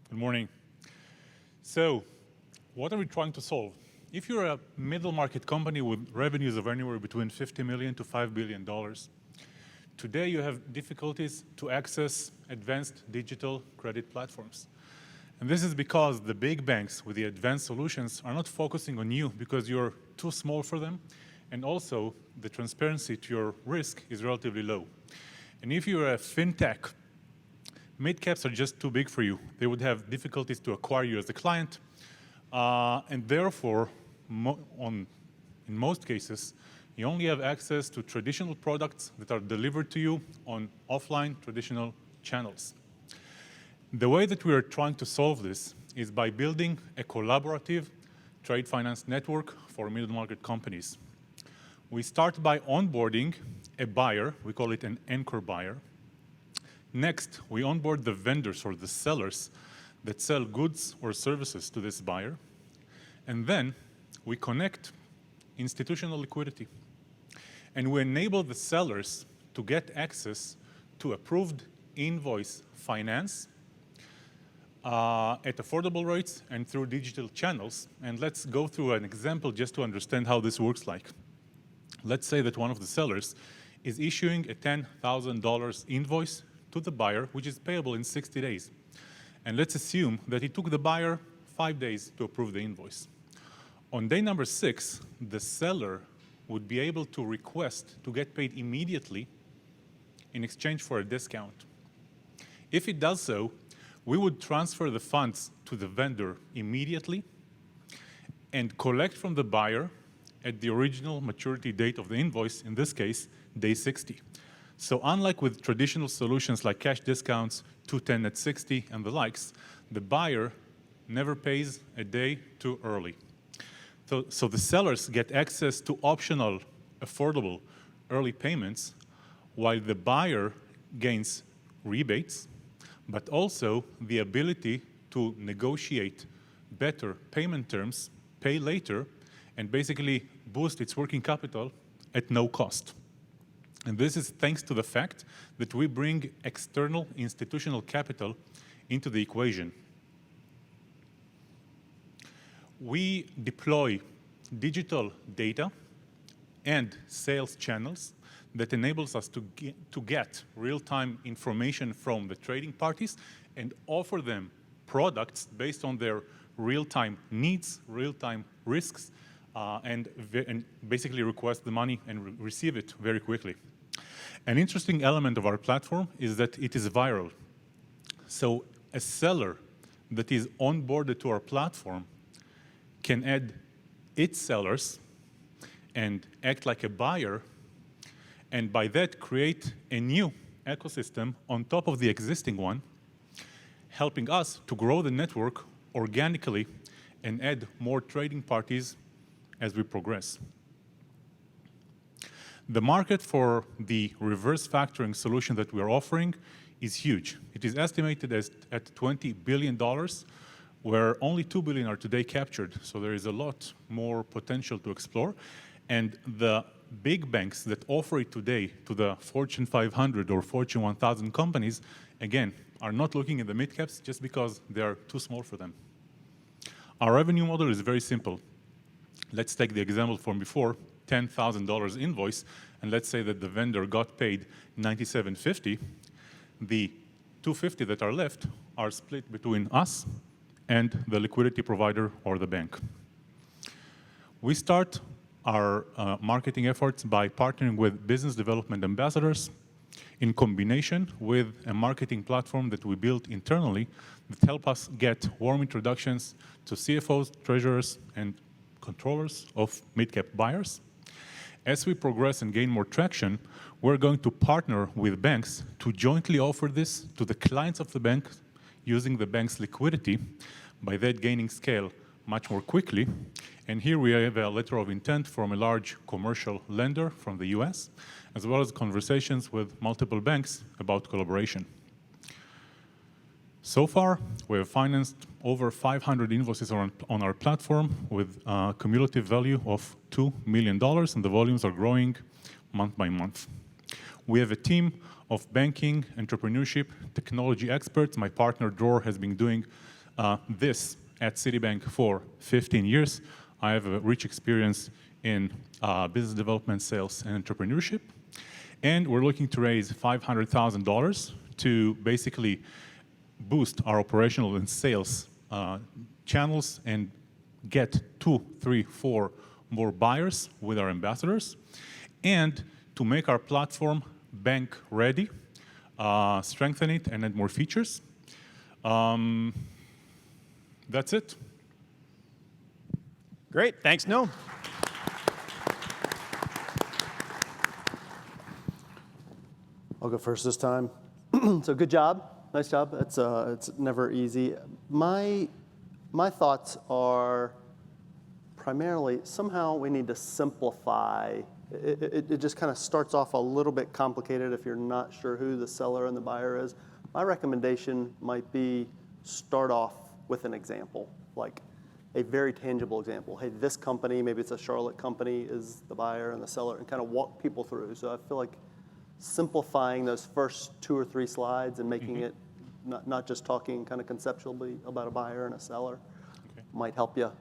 Good morning. So, what are we trying to solve? If you're a middle market company with revenues of anywhere between $50 million to $5 billion, today you have difficulties to access advanced digital credit platforms. And this is because the big banks with the advanced solutions are not focusing on you because you're too small for them, and also the transparency to your risk is relatively low. And if you're a fintech, mid-caps are just too big for you. They would have difficulties to acquire you as a client, and therefore, in most cases, you only have access to traditional products that are delivered to you on offline traditional channels. The way that we are trying to solve this is by building a collaborative trade finance network for middle market companies. We start by onboarding a buyer, we call it an anchor buyer. Next, we onboard the vendors or the sellers that sell goods or services to this buyer. And then we connect institutional liquidity. And we enable the sellers to get access to approved invoice finance at affordable rates and through digital channels. And let's go through an example just to understand how this works like. Let's say that one of the sellers is issuing a $10,000 invoice to the buyer, which is payable in 60 days. And let's assume that it took the buyer 5 days to approve the invoice. On day number 6, the seller would be able to request to get paid immediately in exchange for a discount. If it does so, we would transfer the funds to the vendor immediately and collect from the buyer at the original maturity date of the invoice, in this case, day 60. So unlike with traditional solutions like cash discounts, 210 at 60 and the likes, the buyer never pays a day too early. So the sellers get access to optional, affordable early payments, while the buyer gains rebates, but also the ability to negotiate better payment terms, pay later, and basically boost its working capital at no cost. And this is thanks to the fact that we bring external institutional capital into the equation. We deploy digital data and sales channels that enables us to get real-time information from the trading parties and offer them products based on their real-time needs, real-time risks, and basically request the money and receive it very quickly. An interesting element of our platform is that it is viral. So a seller that is onboarded to our platform can add its sellers and act like a buyer, and by that create a new ecosystem on top of the existing one, helping us to grow the network organically and add more trading parties as we progress. The market for the reverse factoring solution that we are offering is huge. It is estimated at $20 billion, where only $2 billion are today captured. So there is a lot more potential to explore. And the big banks that offer it today to the Fortune 500 or Fortune 1000 companies, again, are not looking at the mid-caps just because they are too small for them. Our revenue model is very simple. Let's take the example from before, $10,000 invoice, and let's say that the vendor got paid $97.50. The $250 that are left are split between us and the liquidity provider or the bank. We start our marketing efforts by partnering with business development ambassadors in combination with a marketing platform that we built internally that help us get warm introductions to CFOs, treasurers, and controllers of mid-cap buyers. As we progress and gain more traction, we're going to partner with banks to jointly offer this to the clients of the bank using the bank's liquidity, by that gaining scale much more quickly. And here we have a letter of intent from a large commercial lender from the US, as well as conversations with multiple banks about collaboration. So far, we have financed over 500 invoices on our platform with a cumulative value of $2 million, and the volumes are growing month by month. We have a team of banking, entrepreneurship, technology experts. My partner, Dror, has been doing this at Citibank for 15 years. I have a rich experience in business development, sales, and entrepreneurship. And we're looking to raise $500,000 to basically boost our operational and sales channels and get 2, 3, 4 more buyers with our ambassadors, and to make our platform bank ready, strengthen it, and add more features. That's it. Great, thanks, Noam. I'll go first this time. So good job, nice job. It's never easy. My thoughts are primarily somehow we need to simplify. It just kind of starts off a little bit complicated if you're not sure who the seller and the buyer is. My recommendation might be start off with an example, like a very tangible example. Hey, this company, maybe it's a Charlotte company, is the buyer and the seller, and kind of walk people through. So I feel like simplifying those first 2 or 3 slides and making it not just talking kind of conceptually about a buyer and a seller might help you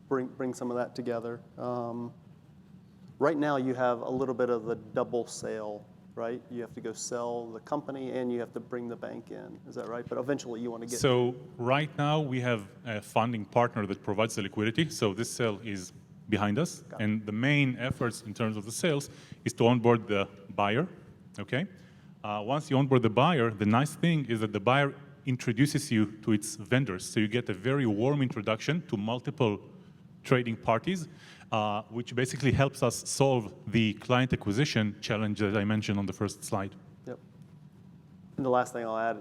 bring some of that together. Right now you have a little bit of the double sale, right? You have to go sell the company and you have to bring the bank in. Is that right? But eventually you want to get... So right now we have a funding partner that provides the liquidity. So this sale is behind us. And the main efforts in terms of the sales is to onboard the buyer, okay? Once you onboard the buyer, the nice thing is that the buyer introduces you to its vendors. So you get a very warm introduction to multiple trading parties, which basically helps us solve the client acquisition challenge that I mentioned on the first slide. Yep. And the last thing I'll add,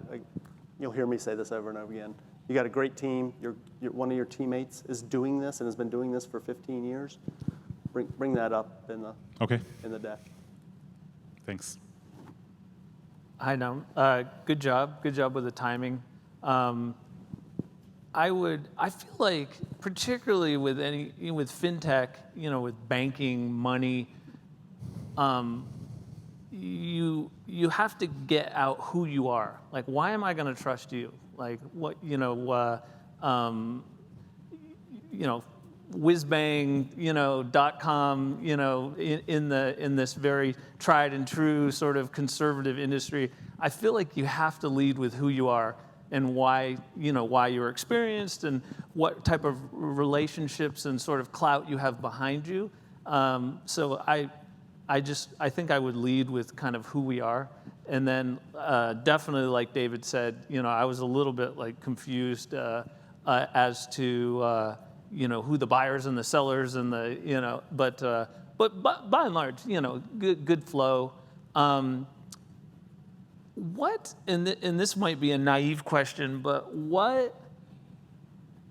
you'll hear me say this over and over again. You got a great team. One of your teammates is doing this and has been doing this for 15 years. Bring that up in the deck. Thanks. Hi, Noam. Good job. Good job with the timing. I feel like, particularly with with fintech, with banking, money, you have to get out who you are. Like, why am I going to trust you? Like, what, whizbang, .com, in this very tried and true sort of conservative industry. I feel like you have to lead with who you are and why you're experienced and what type of relationships and sort of clout you have behind you. So I think I would lead with kind of who we are. And then definitely, like David said, I was a little bit like confused as to who the buyers and the sellers and the but by and large, good flow. What, and this might be a naive question, but why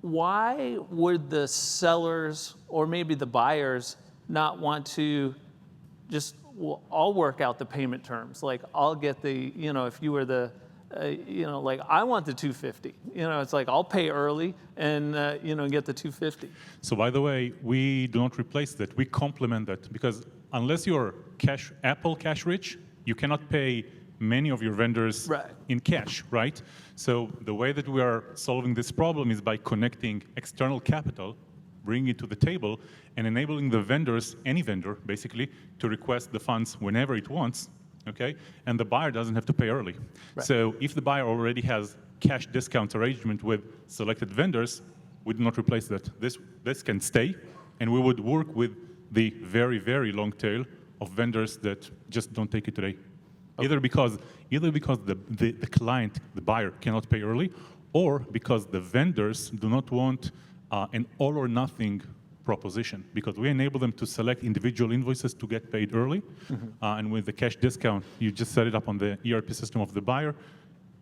would the sellers or maybe the buyers not want to just, well, I'll work out the payment terms. Like, I'll get the, if you were the, like, I want the $250. It's like, I'll pay early and, get the $250. So by the way, we do not replace that. We complement that because unless you're Apple cash rich, you cannot pay many of your vendors in cash, right? So the way that we are solving this problem is by connecting external capital, bringing it to the table, and enabling the vendors, any vendor basically, to request the funds whenever it wants, okay? And the buyer doesn't have to pay early. So if the buyer already has cash discount arrangement with selected vendors, we do not replace that. This can stay, and we would work with the very, very long tail of vendors that just don't take it today. Either because the client, the buyer, cannot pay early, or because the vendors do not want an all or nothing proposition, because we enable them to select individual invoices to get paid early, and with the cash discount, you just set it up on the ERP system of the buyer,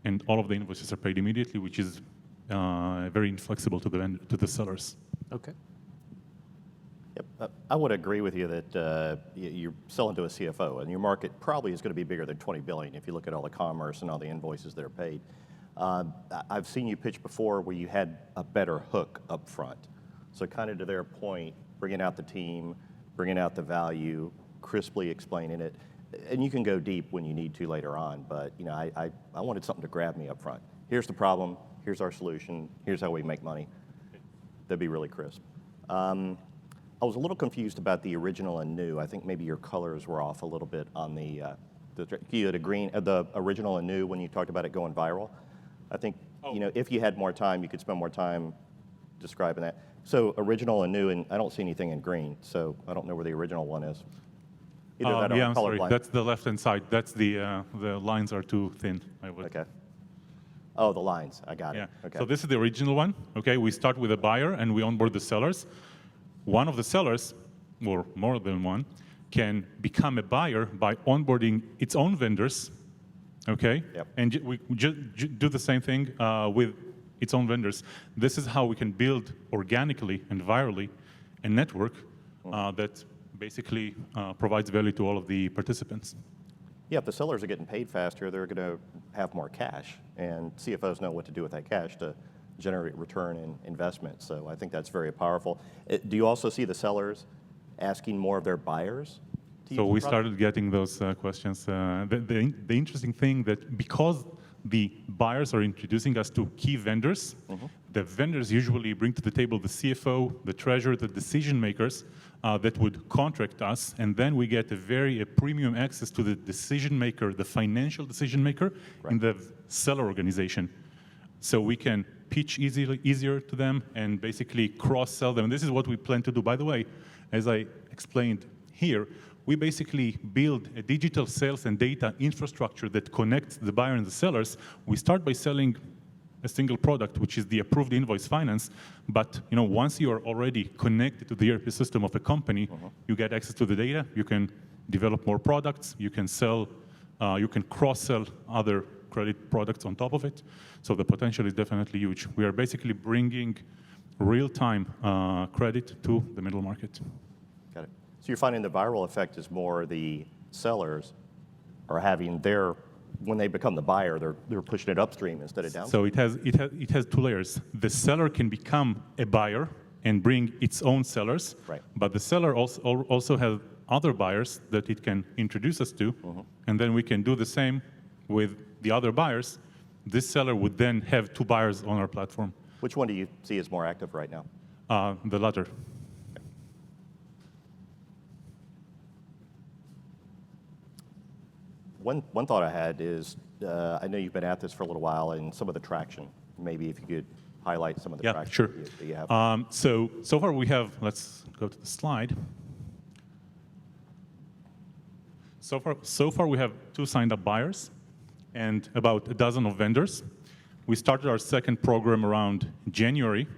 and all of the invoices are paid immediately, which is very inflexible to the sellers. Okay. Yep. I would agree with you that you're selling to a CFO, and your market probably is going to be bigger than $20 billion if you look at all the commerce and all the invoices that are paid. I've seen you pitch before where you had a better hook up front. So kind of to their point, bringing out the team, bringing out the value, crisply explaining it, and you can go deep when you need to later on, but I wanted something to grab me up front. Here's the problem, here's our solution, here's how we make money. That'd be really crisp. I was a little confused about the original and new. I think maybe your colors were off a little bit on you had the original and new when you talked about it going viral. I think, if you had more time, you could spend more time describing that. So original and new, and I don't see anything in green, so I don't know where the original one is. Either that or Yeah, I'm sorry. colorblind. That's the left-hand side. That's the lines are too thin. Okay. Oh, the lines. I got Yeah. it. Okay. So this is the original one. Okay. We start with a buyer and we onboard the sellers. One of the sellers, or more than one, can become a buyer by onboarding its own vendors. Okay. Yep. And we do the same thing with its own vendors. This is how we can build organically and virally a network that basically provides value to all of the participants. Yeah, if the sellers are getting paid faster, they're going to have more cash, and CFOs know what to do with that cash to generate return in investment. So I think that's very powerful. Do you also see the sellers asking more of their buyers to use So the we product? started getting those questions. The interesting thing that because the buyers are introducing us to key vendors, the vendors usually bring to the table the CFO, the treasurer, the decision makers that would contract us, and then we get a premium access to the decision maker, the financial decision maker in the seller organization. So we can pitch easier to them and basically cross-sell them. And this is what we plan to do. By the way, as I explained here, we basically build a digital sales and data infrastructure that connects the buyer and the sellers. We start by selling a single product, which is the approved invoice finance. But once you are already connected to the ERP system of a company, you get access to the data. You can develop more products. You can sell. You can cross-sell other credit products on top of it. So the potential is definitely huge. We are basically bringing real-time credit to the middle market. Got it. So you're finding the viral effect is more the sellers are having when they become the buyer, they're pushing it upstream instead of downstream. So it has two layers. The seller can become a buyer and bring its own sellers, Right. but the seller also has other buyers that it can introduce us to, and then we can do the same with the other buyers. This seller would then have two buyers on our platform. Which one do you see as more active right now? The latter. One thought I had is, I know you've been at this for a little while, and some of the traction. Maybe if you could highlight some of the traction sure. that you have. So far we have, let's go to the slide. So far we have 2 signed up buyers and about a dozen of vendors. We started our second program around January,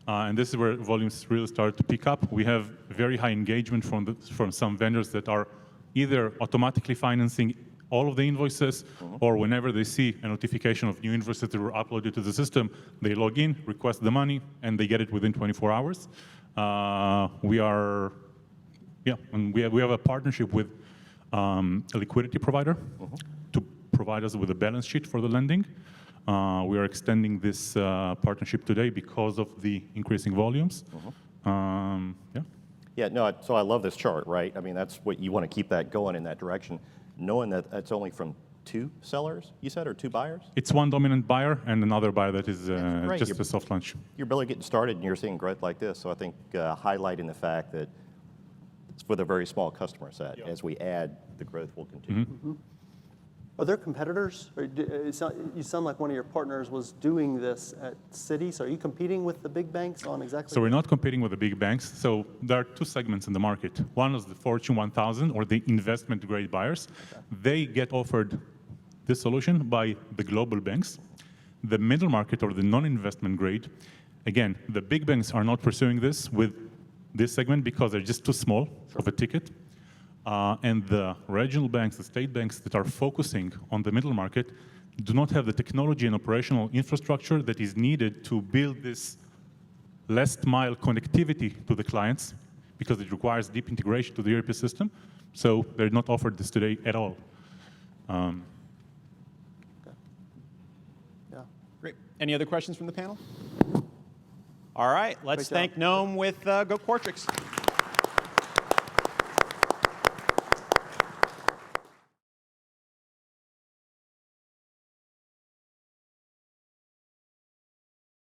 and this is where volumes really started to pick up. We have very high engagement from some vendors that are either automatically financing all of the invoices, or whenever they see a notification of new invoices that were uploaded to the system, they log in, request the money, and they get it within 24 hours. We have a partnership with a liquidity provider to provide us with a balance sheet for the lending. We are extending this partnership today because of the increasing volumes. Yeah, no, so I love this chart, right? I mean, that's what you want to keep that going in that direction, knowing that that's only from 2 sellers, you said, or 2 buyers? It's one dominant buyer and another buyer that is Great. just a soft launch. You're barely getting started and you're seeing growth like this. So I think highlighting the fact that it's with a very small customer set. As we add, the growth will continue. Are there competitors? Or you sound like one of your partners was doing this at Citi. So are you competing with the big banks on exactly? So we're not competing with the big banks. So there are 2 segments in the market. One is the Fortune 1000 or the investment grade buyers. They get offered this solution by the global banks. The middle market or the non-investment grade, again, the big banks are not pursuing this with this segment because they're just too small of a ticket. And the regional banks, the state banks that are focusing on the middle market do not have the technology and operational infrastructure that is needed to build this last mile connectivity to the clients because it requires deep integration to the ERP system. So they're not offered this today at all. Great. Any other questions from the panel? All right, let's thank Noam with Go Quartix.